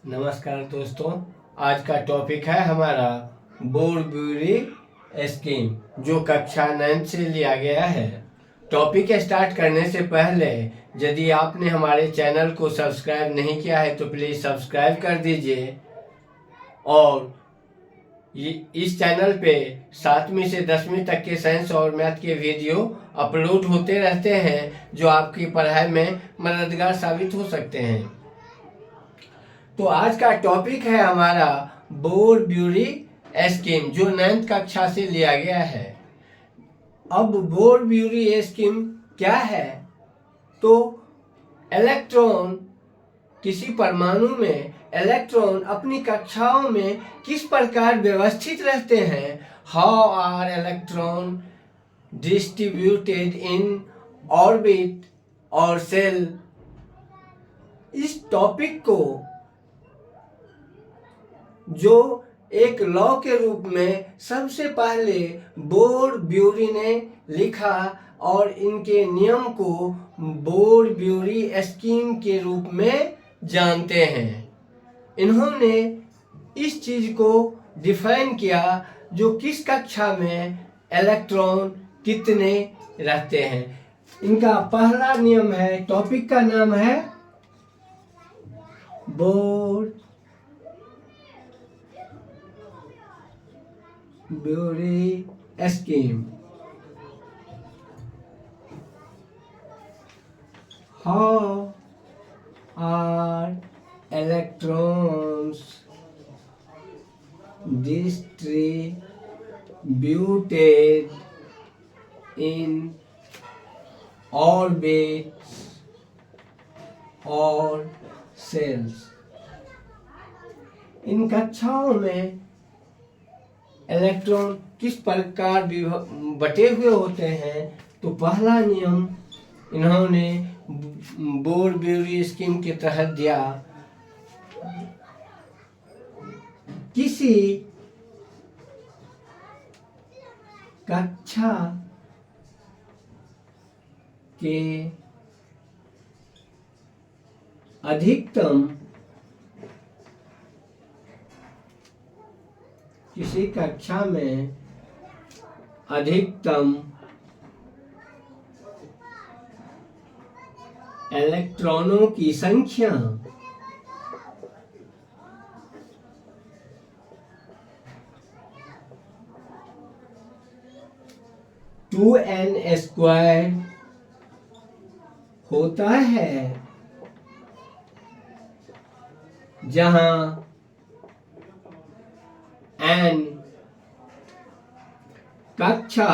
नमस्कार दोस्तों, आज का टॉपिक है हमारा बोर-ब्यूरी स्कीम जो कक्षा 9 से लिया गया है। टॉपिक स्टार्ट करने से पहले यदि आपने हमारे चैनल को सब्सक्राइब नहीं किया है तो प्लीज़ सब्सक्राइब कर दीजिए और इस चैनल पे 7वीं से 10वीं तक के साइंस और मैथ के वीडियो अपलोड होते रहते हैं जो आपकी पढ़ाई में मददगार साबित हो सकते हैं। तो आज का टॉपिक है हमारा बोर-ब्यूरी स्कीम जो 9th कक्षा से लिया गया है। अब बोर-ब्यूरी स्कीम क्या है? तो इलेक्ट्रॉन, किसी परमाणु में इलेक्ट्रॉन अपनी कक्षाओं में किस प्रकार व्यवस्थित रहते हैं, how are electron distributed in orbit और सेल, इस टॉपिक को जो एक लॉ के रूप में सबसे पहले बोर-ब्यूरी ने लिखा और इनके नियम को बोर-ब्यूरी स्कीम के रूप में जानते हैं। इन्होंने इस चीज को डिफाइन किया जो किस कक्षा में इलेक्ट्रॉन कितने रहते हैं। इनका पहला नियम है, टॉपिक का नाम है bore-bury scheme. How are electrons distributed in orbits और सेल्स? इन कक्षाओं में इलेक्ट्रॉन किस प्रकार बटे हुए होते हैं? तो पहला नियम इन्होंने बोर-ब्यूरी स्कीम के तहत दिया, किसी कक्षा के अधिकतम किसी कक्षा में अधिकतम इलेक्ट्रॉनों की संख्या टू एन स्क्वायर होता है, जहां n कक्षा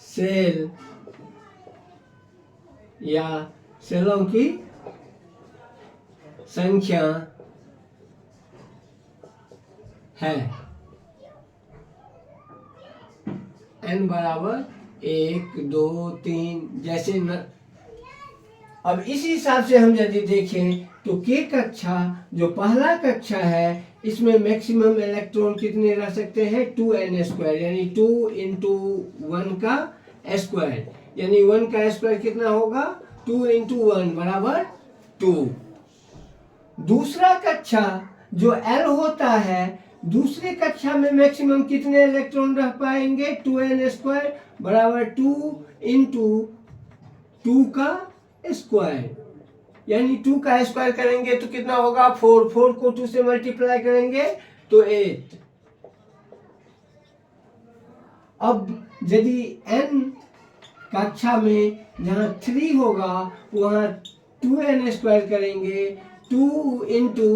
सेल या सेलों की संख्या है। n बराबर 1, 2, 3 जैसे न। अब इस हिसाब से हम यदि देखें तो के कक्षा जो पहला कक्षा है इसमें मैक्सिमम इलेक्ट्रॉन कितने रह सकते हैं? 2n स्क्वायर, यानी 2 इंटू 1 का स्क्वायर, यानी 1 का स्क्वायर कितना होगा? 2 इंटू 1 बराबर 2। दूसरा कक्षा जो L होता है, दूसरे कक्षा में मैक्सिमम कितने इलेक्ट्रॉन रह पाएंगे? 2n स्क्वायर बराबर 2 इंटू 2 का स्क्वायर, यानी 2 का स्क्वायर करेंगे तो कितना होगा? 4। 4 को 2 से मल्टीप्लाई करेंगे तो 8। अब यदि n कक्षा में जहां 3 होगा वहां 2n स्क्वायर करेंगे, 2 इंटू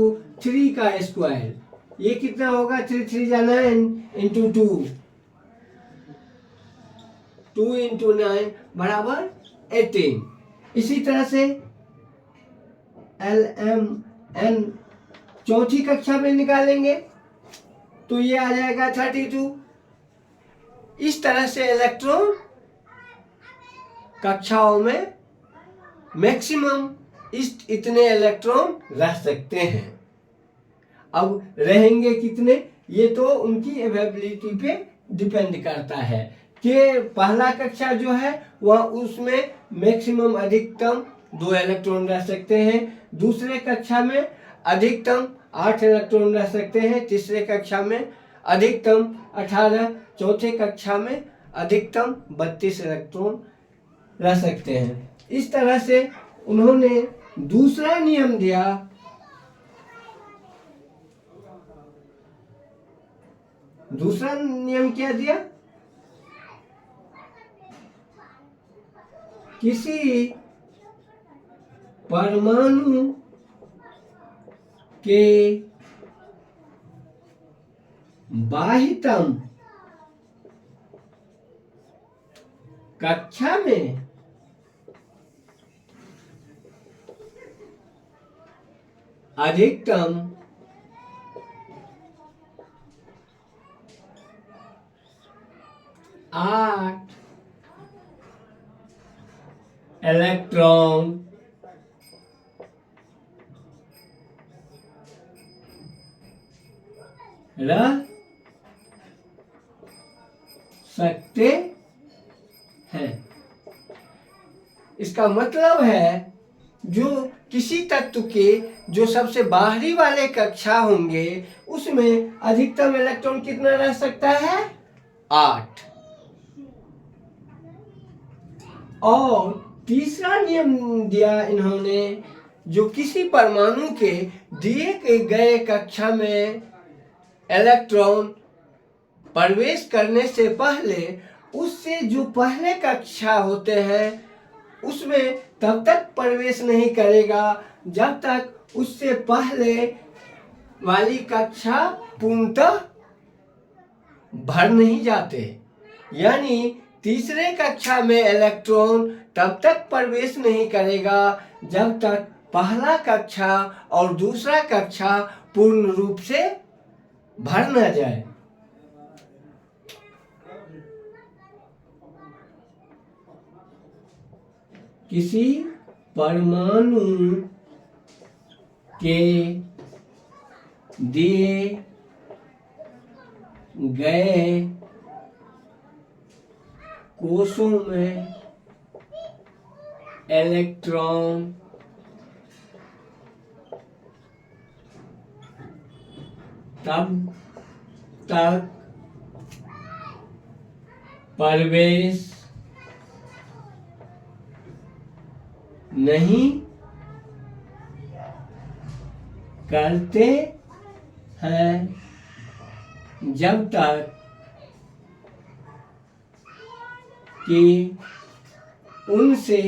3 का स्क्वायर, ये कितना होगा? 3 3 जा 9 इंटू 2, 2 इंटू 9 बराबर 18। इसी तरह से LMN चौथी कक्षा में निकालेंगे तो ये आ जाएगा 32। इस तरह से इलेक्ट्रॉन कक्षाओं में मैक्सिमम इतने इलेक्ट्रॉन रह सकते हैं। अब रहेंगे कितने, ये तो उनकी अवेलेबिलिटी पे डिपेंड करता है कि पहला कक्षा जो है वह उसमें मैक्सिमम अधिकतम 2 इलेक्ट्रॉन रह सकते हैं, दूसरे कक्षा में अधिकतम 8 इलेक्ट्रॉन रह सकते हैं, तीसरे कक्षा में अधिकतम 18, चौथे कक्षा में अधिकतम 32 इलेक्ट्रॉन रह सकते हैं। इस तरह से उन्होंने दूसरा नियम दिया, दूसरा नियम क्या दिया? किसी परमाणु के बाह्यतम कक्षा में अधिकतम 8 इलेक्ट्रॉन रह सकते हैं। इसका मतलब है जो किसी तत्व के जो सबसे बाहरी वाले कक्षा होंगे उसमें अधिकतम इलेक्ट्रॉन कितना रह सकता है? 8। और तीसरा नियम दिया इन्होंने, जो किसी परमाणु के दिए गए कक्षा में इलेक्ट्रॉन प्रवेश करने से पहले उससे जो पहले कक्षा होते हैं उसमें तब तक प्रवेश नहीं करेगा जब तक उससे पहले वाली कक्षा पूर्णतः भर नहीं जाते। यानी तीसरे कक्षा में इलेक्ट्रॉन तब तक प्रवेश नहीं करेगा जब तक पहला कक्षा और दूसरा कक्षा पूर्ण रूप से भर न जाए। किसी परमाणु के दिए गए कोशों में इलेक्ट्रॉन तब तक प्रवेश नहीं करते हैं जब तक कि उनसे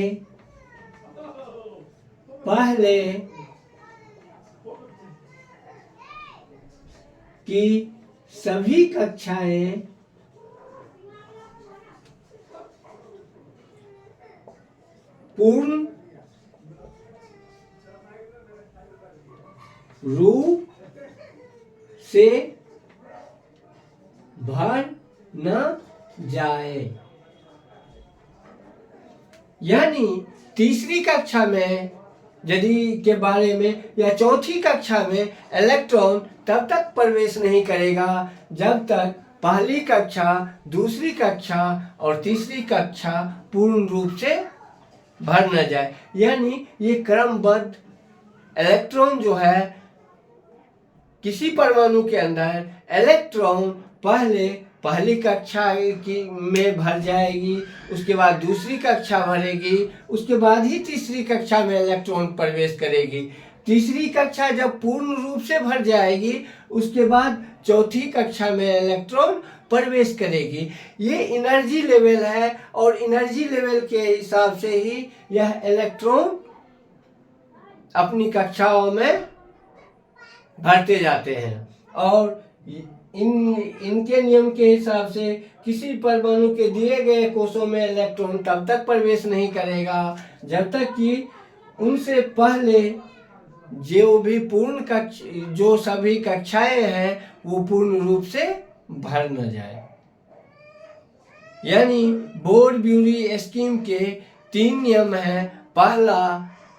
पहले की सभी कक्षाएं पूर्ण रूप से भर न जाए। यानी तीसरी कक्षा में यदि के बारे में या चौथी कक्षा में इलेक्ट्रॉन तब तक प्रवेश नहीं करेगा जब तक पहली कक्षा, दूसरी कक्षा और तीसरी कक्षा पूर्ण रूप से भर न जाए। यानी ये क्रमबद्ध इलेक्ट्रॉन जो है किसी परमाणु के अंदर इलेक्ट्रॉन पहले पहली कक्षा में भर जाएगी, उसके बाद दूसरी कक्षा भरेगी, उसके बाद ही तीसरी कक्षा में इलेक्ट्रॉन प्रवेश करेगी। तीसरी कक्षा जब पूर्ण रूप से भर जाएगी उसके बाद चौथी कक्षा में इलेक्ट्रॉन प्रवेश करेगी। ये एनर्जी लेवल है और एनर्जी लेवल के हिसाब से ही यह इलेक्ट्रॉन अपनी कक्षाओं में भरते जाते हैं। और इनके नियम के हिसाब से किसी परमाणु के दिए गए कोशों में इलेक्ट्रॉन तब तक प्रवेश नहीं करेगा जब तक कि उनसे पहले जो सभी कक्षाएं हैं वो पूर्ण रूप से भर न जाए। यानी बोर-ब्यूरी स्कीम के 3 नियम हैं। पहला,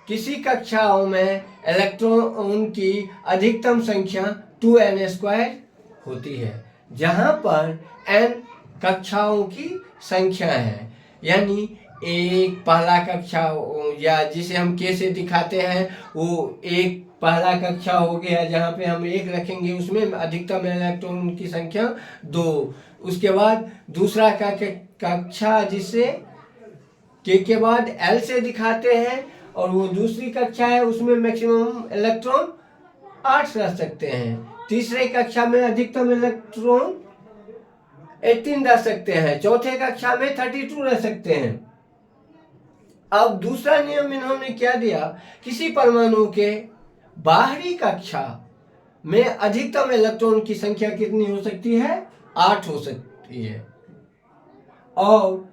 किसी कक्षाओं में इलेक्ट्रॉन की अधिकतम संख्या 2n² होती है जहां पर n कक्षाओं की संख्या है। यानी एक पहला कक्षा या जिसे हम के से दिखाते हैं वो एक पहला कक्षा हो गया, जहाँ पे हम एक रखेंगे उसमें अधिकतम इलेक्ट्रॉन की संख्या 2। उसके बाद दूसरा कक्षा जिसे के बाद एल से दिखाते हैं और वो दूसरी कक्षा है, उसमें मैक्सिमम इलेक्ट्रॉन 8 रह सकते हैं। तीसरे कक्षा में अधिकतम इलेक्ट्रॉन 18 रह सकते हैं। चौथे कक्षा में 32 रह सकते हैं। अब दूसरा नियम इन्होंने क्या दिया, किसी परमाणु के बाहरी कक्षा में अधिकतम इलेक्ट्रॉन की संख्या कितनी हो सकती है, 8 हो सकती है। और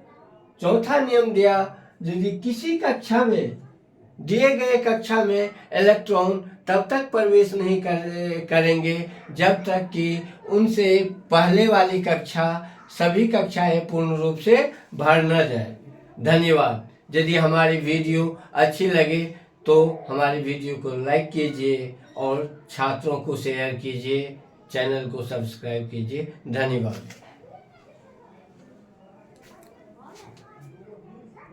चौथा नियम दिया, यदि किसी कक्षा में दिए गए कक्षा में इलेक्ट्रॉन तब तक प्रवेश नहीं करेंगे जब तक कि उनसे पहले वाली कक्षा सभी कक्षाएं पूर्ण रूप से भर न जाए। धन्यवाद। यदि हमारी वीडियो अच्छी लगे तो हमारी वीडियो को लाइक कीजिए और छात्रों को शेयर कीजिए, चैनल को सब्सक्राइब कीजिए। धन्यवाद।